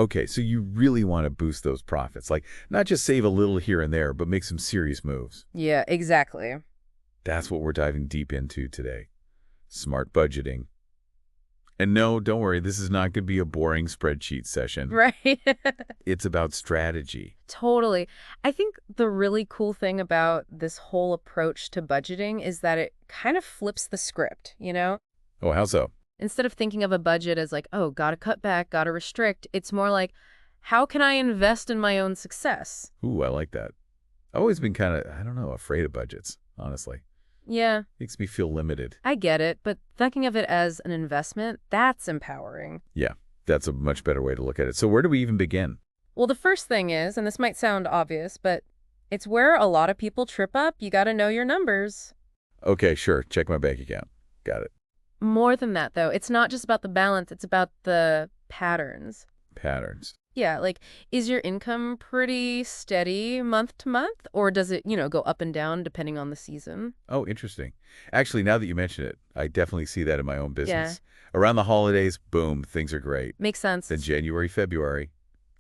Okay, so you really want to boost those profits, like not just save a little here and there, but make some serious moves. Yeah, exactly. That's what we're diving deep into today. Smart budgeting. And no, don't worry, this is not going to be a boring spreadsheet session. Right? It's about strategy. Totally. I think the really cool thing about this whole approach to budgeting is that it kind of flips the script, you know? Oh, how so? Instead of thinking of a budget as like, oh, gotta cut back, gotta restrict, it's more like, how can I invest in my own success? Ooh, I like that. I've always been kind of, I don't know, afraid of budgets, honestly. Yeah, Makes me feel limited. I get it, but thinking of it as an investment, that's empowering. Yeah, that's a much better way to look at it. So where do we even begin? Well, the first thing is, and this might sound obvious, but it's where a lot of people trip up. You gotta know your numbers. Okay, sure. Check my bank account. Got it. More than that, though, it's not just about the balance, it's about the patterns. Patterns. Yeah, like, is your income pretty steady month to month? Or does it, go up and down depending on the season? Oh, interesting. Actually, now that you mention it, I definitely see that in my own Yeah, business. Around the holidays, boom, things are great. makes sense. Then January, February,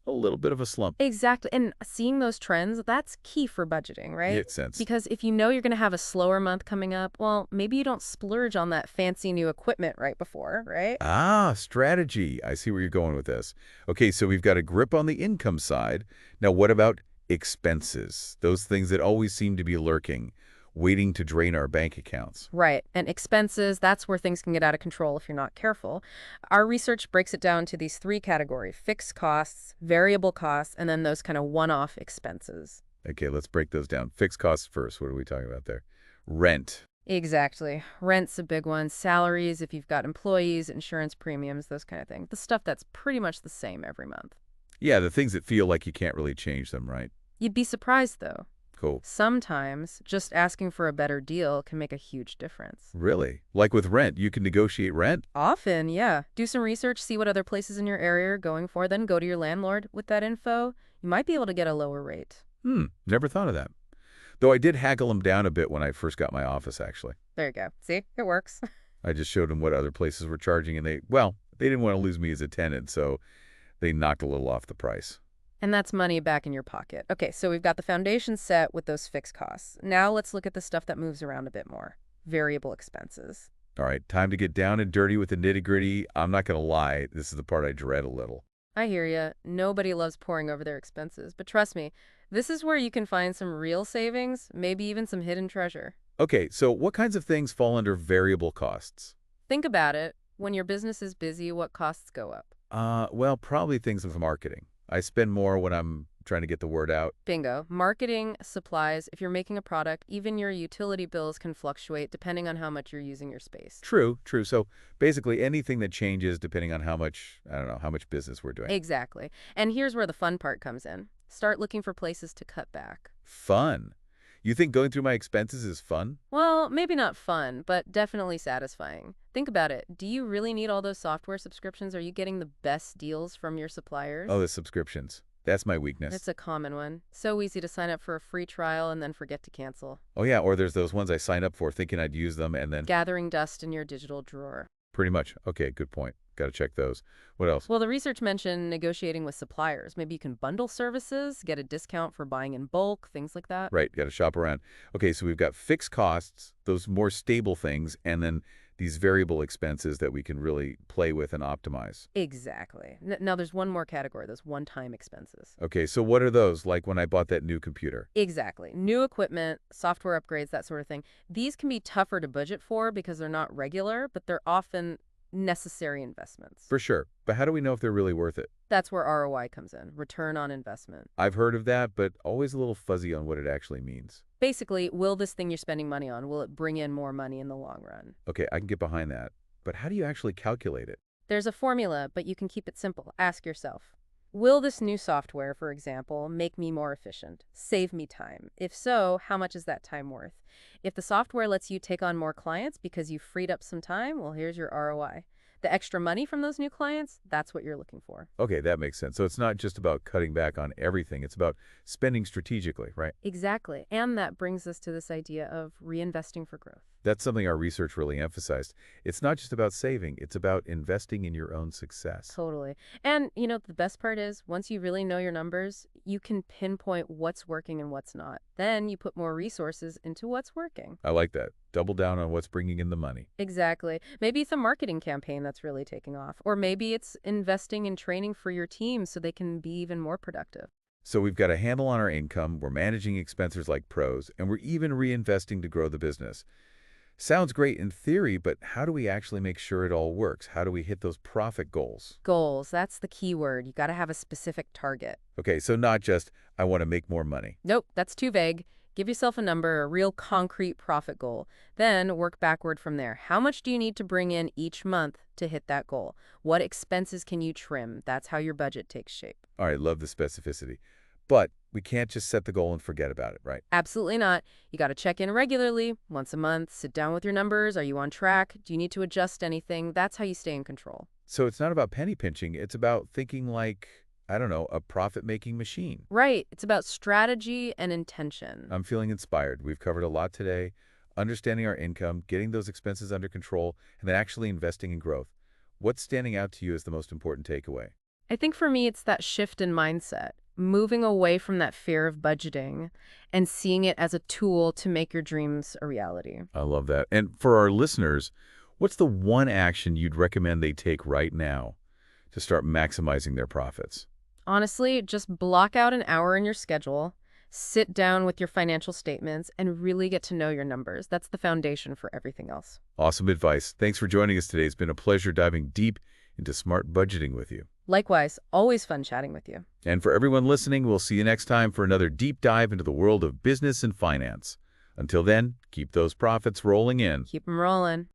a little bit of a slump. Exactly. And seeing those trends, that's key for budgeting, right? Makes sense. Because if you know you're going to have a slower month coming up, well, maybe you don't splurge on that fancy new equipment right before, right? Ah, strategy. I see where you're going with this. Okay, so we've got a grip on the income side. Now, what about expenses? Those things that always seem to be lurking, waiting to drain our bank accounts. Right. And expenses, that's where things can get out of control if you're not careful. Our research breaks it down to these three categories: fixed costs, variable costs, and then those kind of one-off expenses. Okay, let's break those down. Fixed costs first. What are we talking about there? Rent. Exactly. Rent's a big one. Salaries, if you've got employees, insurance premiums, those kind of things. The stuff that's pretty much the same every month. Yeah, the things that feel like you can't really change them, right? You'd be surprised, though. Cool. Sometimes just asking for a better deal can make a huge difference. Really? Like with rent, you can negotiate rent? Often, yeah. Do some research, see what other places in your area are going for, then go to your landlord with that info. You might be able to get a lower rate. Never thought of that. Though I did haggle them down a bit when I first got my office, actually. There you go. See? It works. I just showed them what other places were charging, and they didn't want to lose me as a tenant, so they knocked a little off the price. And that's money back in your pocket. Okay, so we've got the foundation set with those fixed costs. Now let's look at the stuff that moves around a bit more. Variable expenses. All right, time to get down and dirty with the nitty-gritty. I'm not going to lie, this is the part I dread a little. I hear ya. Nobody loves pouring over their expenses. But trust me, this is where you can find some real savings, maybe even some hidden treasure. Okay, so what kinds of things fall under variable costs? Think about it. When your business is busy, what costs go up? Well, probably things with marketing. I spend more when I'm trying to get the word out. Bingo. Marketing, supplies, if you're making a product, even your utility bills can fluctuate depending on how much you're using your space. True, true. So basically anything that changes depending on how much, I don't know, how much business we're doing. Exactly. And here's where the fun part comes in. Start looking for places to cut back. Fun. You think going through my expenses is fun? Well, maybe not fun, but definitely satisfying. Think about it. Do you really need all those software subscriptions? Are you getting the best deals from your suppliers? Oh, the subscriptions. That's my weakness. It's a common one. So easy to sign up for a free trial and then forget to cancel. Oh, yeah, or there's those ones I signed up for thinking I'd use them and then Gathering dust in your digital drawer. pretty much. Okay, good point. Got to check those. What else? Well, the research mentioned negotiating with suppliers. Maybe you can bundle services, get a discount for buying in bulk, things like that. Right, got to shop around. Okay, so we've got fixed costs, those more stable things, and then these variable expenses that we can really play with and optimize. Exactly. Now, there's one more category, those one-time expenses. Okay, so what are those? Like when I bought that new computer? Exactly. New equipment, software upgrades, that sort of thing. These can be tougher to budget for because they're not regular, but they're often necessary investments. For sure. But how do we know if they're really worth it? That's where ROI comes in, return on investment. I've heard of that, but always a little fuzzy on what it actually means. Basically, will this thing you're spending money on, will it bring in more money in the long run? Okay, I can get behind that. But how do you actually calculate it? There's a formula, but you can keep it simple. Ask yourself, will this new software, for example, make me more efficient, save me time? If so, how much is that time worth? If the software lets you take on more clients because you freed up some time, well, here's your ROI. The extra money from those new clients, that's what you're looking for. Okay, that makes sense. So it's not just about cutting back on everything. It's about spending strategically, right? Exactly. And that brings us to this idea of reinvesting for growth. That's something our research really emphasized. It's not just about saving, it's about investing in your own success. Totally. And, the best part is once you really know your numbers, you can pinpoint what's working and what's not. Then you put more resources into what's working. I like that. Double down on what's bringing in the money. Exactly. Maybe it's a marketing campaign that's really taking off, or maybe it's investing in training for your team so they can be even more productive. So we've got a handle on our income, we're managing expenses like pros, and we're even reinvesting to grow the business. Sounds great in theory, but how do we actually make sure it all works? How do we hit those profit goals? Goals, that's the key word. You got to have a specific target. Okay, so not just, I want to make more money. Nope, that's too vague. Give yourself a number, a real concrete profit goal. Then work backward from there. How much do you need to bring in each month to hit that goal? What expenses can you trim? That's how your budget takes shape. All right, love the specificity. But we can't just set the goal and forget about it, right? Absolutely not. You got to check in regularly, once a month, sit down with your numbers. Are you on track? Do you need to adjust anything? That's how you stay in control. So it's not about penny pinching, it's about thinking like, I don't know, a profit-making machine. Right. It's about strategy and intention. I'm feeling inspired. We've covered a lot today. Understanding our income, getting those expenses under control, and then actually investing in growth. What's standing out to you as the most important takeaway? I think for me, it's that shift in mindset, moving away from that fear of budgeting and seeing it as a tool to make your dreams a reality. I love that. And for our listeners, what's the one action you'd recommend they take right now to start maximizing their profits? Honestly, just block out an hour in your schedule, sit down with your financial statements, and really get to know your numbers. That's the foundation for everything else. Awesome advice. Thanks for joining us today. It's been a pleasure diving deep into smart budgeting with you. Likewise, always fun chatting with you. And for everyone listening, we'll see you next time for another deep dive into the world of business and finance. Until then, keep those profits rolling in. Keep 'em rolling.